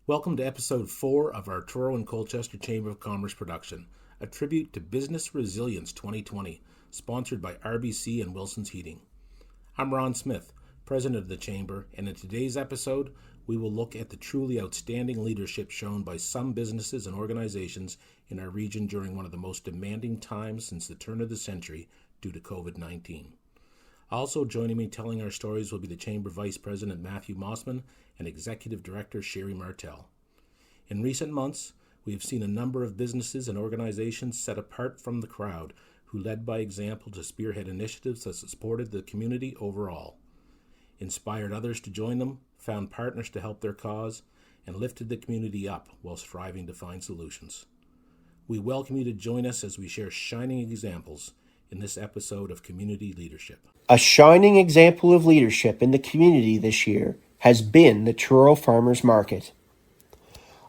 Welcome to episode 4 of our Truro and Colchester Chamber of Commerce production, a tribute to Business Resilience 2020, sponsored by RBC and Wilson's Heating. I'm Ron Smith, President of the Chamber, and in today's episode, we will look at the truly outstanding leadership shown by some businesses and organizations in our region during one of the most demanding times since the turn of the century due to COVID-19. Also joining me telling our stories will be the Chamber Vice President Matthew Mossman and Executive Director Sherry Martell. In recent months, we have seen a number of businesses and organizations set apart from the crowd who led by example to spearhead initiatives that supported the community overall, inspired others to join them, found partners to help their cause, and lifted the community up while striving to find solutions. We welcome you to join us as we share shining examples in this episode of Community Leadership. A shining example of leadership in the community this year has been the Truro Farmers Market.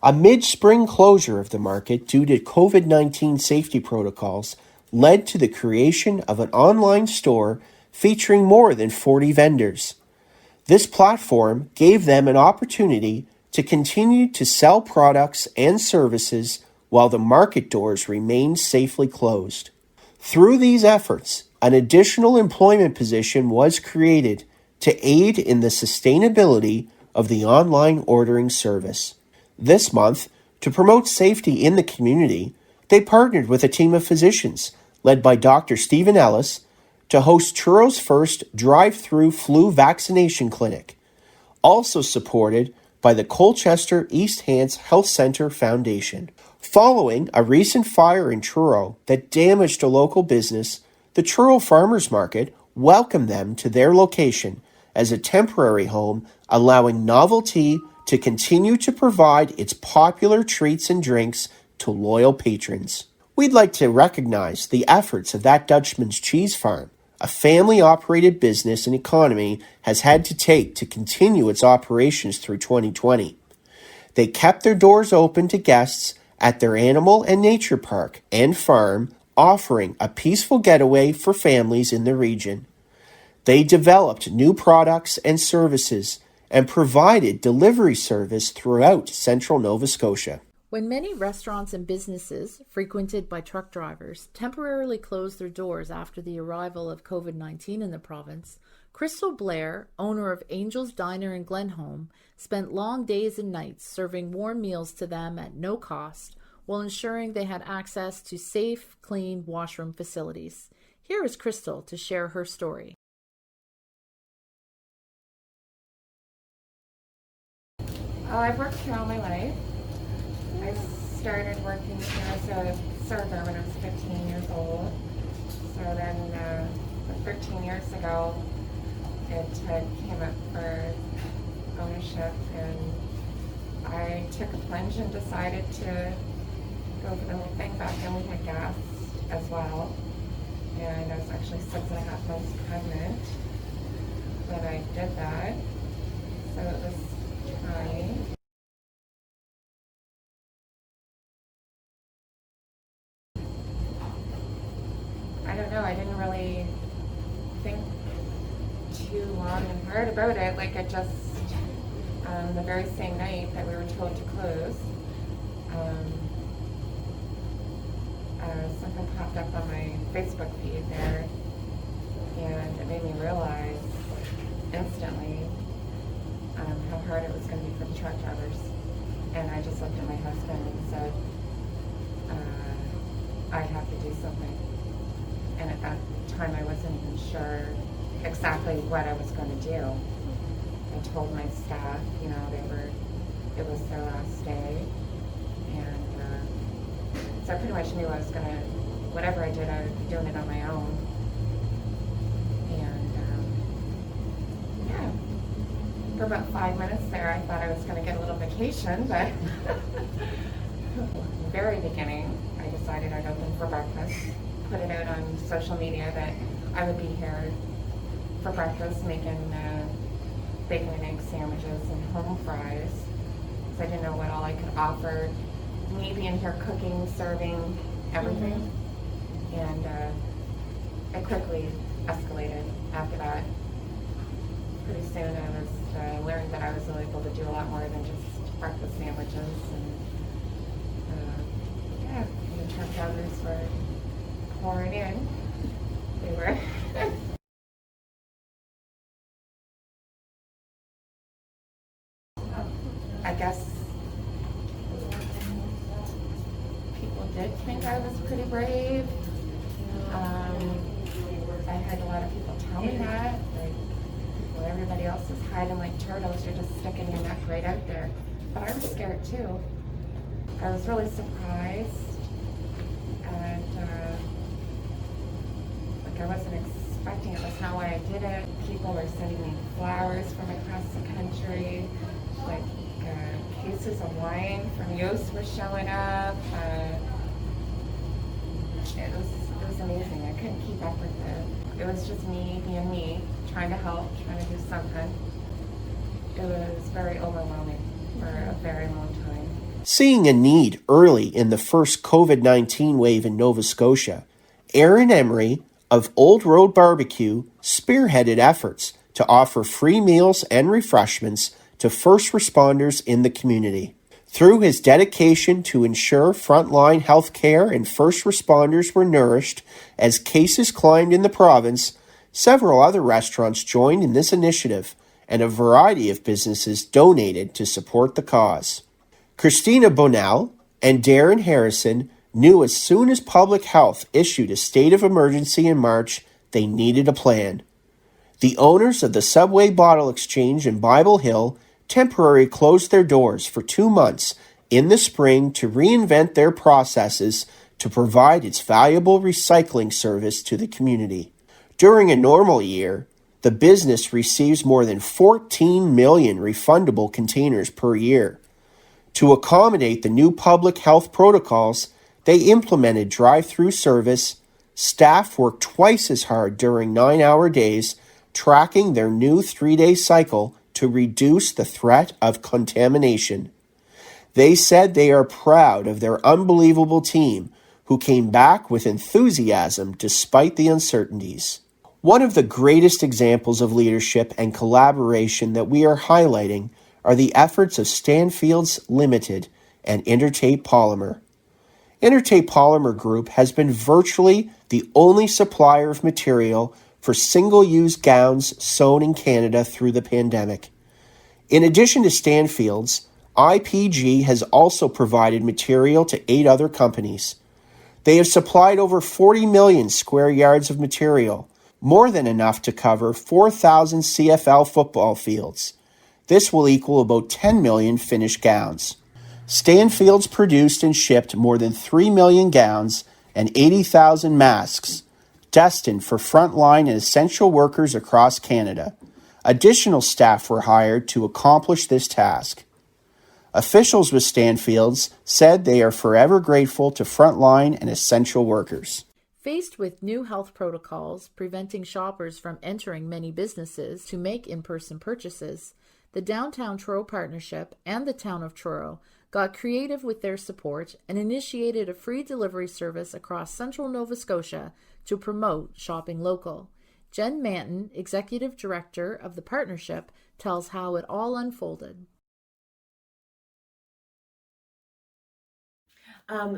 A mid-spring closure of the market due to COVID-19 safety protocols led to the creation of an online store featuring more than 40 vendors. This platform gave them an opportunity to continue to sell products and services while the market doors remained safely closed. Through these efforts, an additional employment position was created to aid in the sustainability of the online ordering service. This month, to promote safety in the community, they partnered with a team of physicians led by Dr. Stephen Ellis to host Truro's first drive-through flu vaccination clinic, also supported by the Colchester East Hants Health Centre Foundation. Following a recent fire in Truro that damaged a local business, the Truro Farmers Market welcomed them to their location as a temporary home, allowing Novelty to continue to provide its popular treats and drinks to loyal patrons. We'd like to recognize the efforts of that Dutchman's cheese farm, a family-operated business and economy has had to take to continue its operations through 2020. They kept their doors open to guests at their animal and nature park and farm, offering a peaceful getaway for families in the region. They developed new products and services and provided delivery service throughout central Nova Scotia. When many restaurants and businesses frequented by truck drivers temporarily closed their doors after the arrival of COVID-19 in the province, Crystal Blair, owner of Angel's Diner in Glenholm, spent long days and nights serving warm meals to them at no cost while ensuring they had access to safe, clean washroom facilities. Here is Crystal to share her story. I've worked here all my life. I started working here as a server when I was 15 years old. So then 13 years ago, it came up for ownership, and I took a plunge and decided to go for the whole thing. Back then we had gas as well, and I was actually 6.5 months pregnant when I did that. So it was trying. I don't know, I didn't really think too long and hard about it. Like, it just, the very same night that we were told to close, something popped up on my Facebook feed there, and it made me realize instantly how hard it was going to be for the truck drivers. And I just looked at my husband and said, I have to do something. And at that time I wasn't even sure exactly what I was going to do. I told my staff, it was their last day, and so I pretty much knew I was going to, whatever I did, I would be doing it on my own. And for about 5 minutes there, I thought I was going to get a little vacation, but in the very beginning, I decided I'd open for breakfast, put it out on social media that I would be here for breakfast making bacon and egg sandwiches and home fries, because I didn't know what all I could offer. Me being here cooking, serving, everything. And it quickly escalated after that. Pretty soon I was learned that I was able to do a lot more than just breakfast sandwiches, and yeah, the truck drivers were pouring in. They were. I guess people did think I was pretty brave. I had a lot of people tell me that. Like, well, everybody else is hiding like turtles. You're just sticking your neck right out there. But I was scared too. I was really surprised, and like I wasn't expecting it. That's not why I did it. People were sending me flowers from across the country. Like cases of wine from Yost were showing up. It was amazing. I couldn't keep up with it. It was just me being me, trying to help, trying to do something. It was very overwhelming for a very long time. Seeing a need early in the first COVID-19 wave in Nova Scotia, Aaron Emery of Old Road BBQ spearheaded efforts to offer free meals and refreshments to first responders in the community. Through his dedication to ensure frontline health care and first responders were nourished as cases climbed in the province, several other restaurants joined in this initiative, and a variety of businesses donated to support the cause. Christina Bonnell and Darren Harrison knew as soon as public health issued a state of emergency in March, they needed a plan. The owners of the Subway Bottle Exchange in Bible Hill temporarily closed their doors for 2 months in the spring to reinvent their processes to provide its valuable recycling service to the community. During a normal year, the business receives more than 14 million refundable containers per year. To accommodate the new public health protocols, they implemented drive-through service. Staff worked twice as hard during 9-hour days, tracking their new 3-day cycle to reduce the threat of contamination. They said they are proud of their unbelievable team, who came back with enthusiasm despite the uncertainties. One of the greatest examples of leadership and collaboration that we are highlighting are the efforts of Stanfield's Limited and Intertape Polymer. Intertape Polymer Group has been virtually the only supplier of material for single-use gowns sewn in Canada through the pandemic. In addition to Stanfield's, IPG has also provided material to 8 other companies. They have supplied over 40 million square yards of material, more than enough to cover 4,000 CFL football fields. This will equal about 10 million finished gowns. Stanfield's produced and shipped more than 3 million gowns and 80,000 masks, destined for frontline and essential workers across Canada. Additional staff were hired to accomplish this task. Officials with Stanfield's said they are forever grateful to frontline and essential workers. Faced with new health protocols preventing shoppers from entering many businesses to make in-person purchases, the Downtown Truro Partnership and the Town of Truro got creative with their support and initiated a free delivery service across central Nova Scotia to promote shopping local. Jenn Mantin, Executive Director of the partnership, tells how it all unfolded.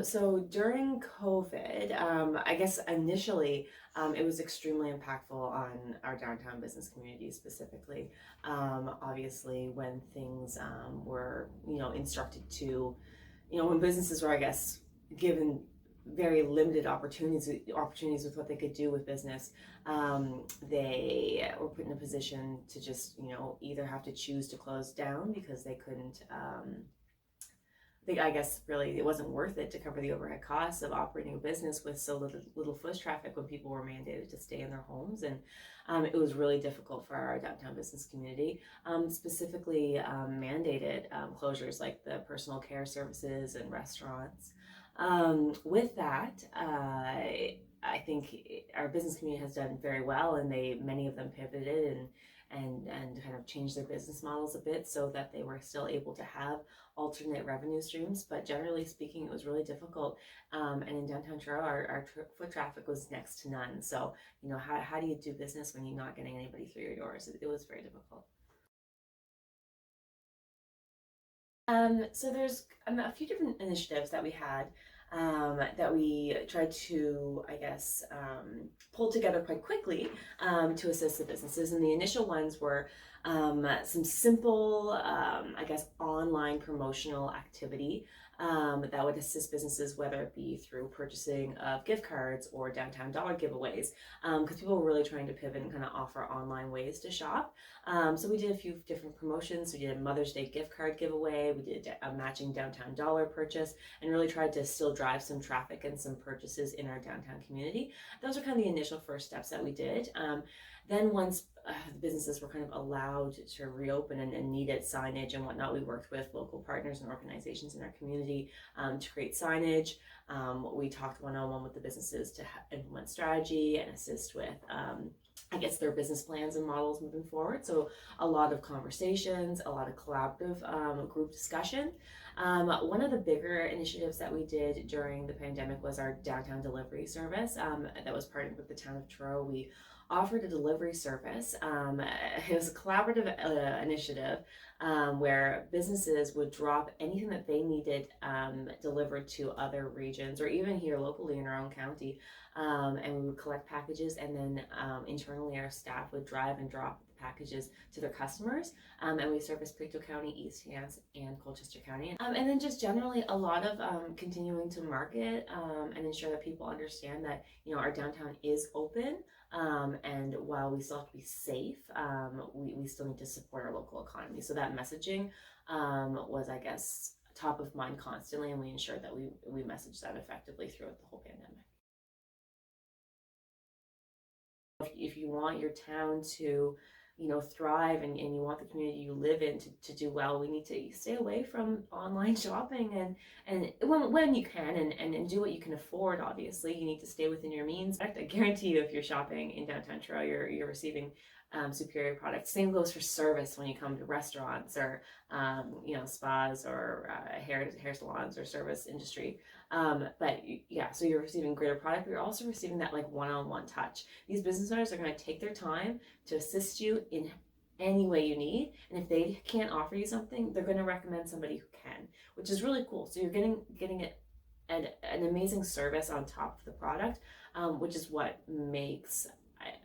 So during COVID, I guess initially it was extremely impactful on our downtown business community specifically. Obviously, when things were, instructed to, when businesses were, I guess, given very limited opportunities with what they could do with business, they were put in a position to just, either have to choose to close down because they couldn't. I guess really it wasn't worth it to cover the overhead costs of operating a business with so little foot traffic when people were mandated to stay in their homes. And it was really difficult for our downtown business community, specifically mandated closures like the personal care services and restaurants. With that, I think our business community has done very well, and many of them pivoted and kind of changed their business models a bit so that they were still able to have alternate revenue streams. But generally speaking, it was really difficult. And in downtown Truro, our foot traffic was next to none. So, how do you do business when you're not getting anybody through your doors? It was very difficult. So there's a few different initiatives that we had that we tried to, I guess, pull together quite quickly to assist the businesses. And the initial ones were some simple, I guess, online promotional activity that would assist businesses, whether it be through purchasing of gift cards or downtown dollar giveaways, because people were really trying to pivot and kind of offer online ways to shop. So we did a few different promotions. We did a Mother's Day gift card giveaway. We did a matching downtown dollar purchase, and really tried to still drive some traffic and some purchases in our downtown community. Those are kind of the initial first steps that we did. Then once the businesses were kind of allowed to reopen and needed signage and whatnot, we worked with local partners and organizations in our community to create signage. We talked one-on-one with the businesses to implement strategy and assist with I guess their business plans and models moving forward. So a lot of conversations, a lot of collaborative group discussion. One of the bigger initiatives that we did during the pandemic was our downtown delivery service that was partnered with the town of Truro. We offered a delivery service. It was a collaborative initiative where businesses would drop anything that they needed delivered to other regions or even here locally in our own county. And we would collect packages, and then internally our staff would drive and drop the packages to their customers. And we service Pictou County, East Hants, and Colchester County. And then just generally a lot of continuing to market and ensure that people understand that, you know, our downtown is open. And while we still have to be safe, we still need to support our local economy. So that messaging was, I guess, top of mind constantly, and we ensured that we messaged that effectively throughout the whole pandemic. If you want your town to, you know, thrive and you want the community you live in to do well, we need to stay away from online shopping and when you can and do what you can afford. Obviously, you need to stay within your means. I guarantee you, if you're shopping in downtown Truro, you're receiving superior products. Same goes for service when you come to restaurants or you know, spas or hair salons or service industry. But yeah, so you're receiving greater product, but you're also receiving that like one-on-one touch. These business owners are going to take their time to assist you in any way you need, and if they can't offer you something, they're going to recommend somebody who can, which is really cool. So you're getting it an amazing service on top of the product, which is what makes,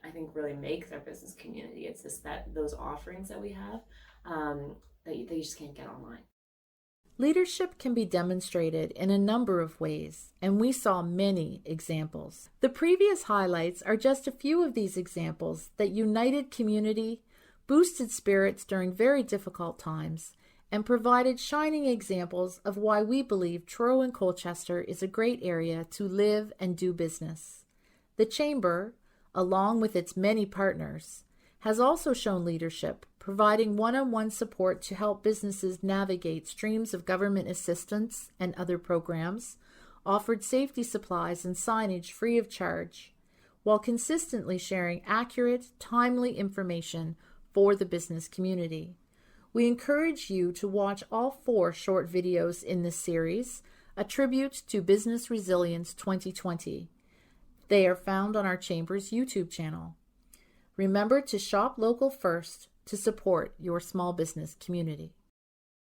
I think, really makes our business community. It's just that those offerings that we have that you just can't get online. Leadership can be demonstrated in a number of ways, and we saw many examples. The previous highlights are just a few of these examples that united community, boosted spirits during very difficult times, and provided shining examples of why we believe Truro and Colchester is a great area to live and do business. The Chamber, along with its many partners, has also shown leadership, providing one-on-one support to help businesses navigate streams of government assistance and other programs, offered safety supplies and signage free of charge, while consistently sharing accurate, timely information for the business community. We encourage you to watch all 4 short videos in this series, a tribute to Business Resilience 2020. They are found on our Chamber's YouTube channel. Remember to shop local first to support your small business community.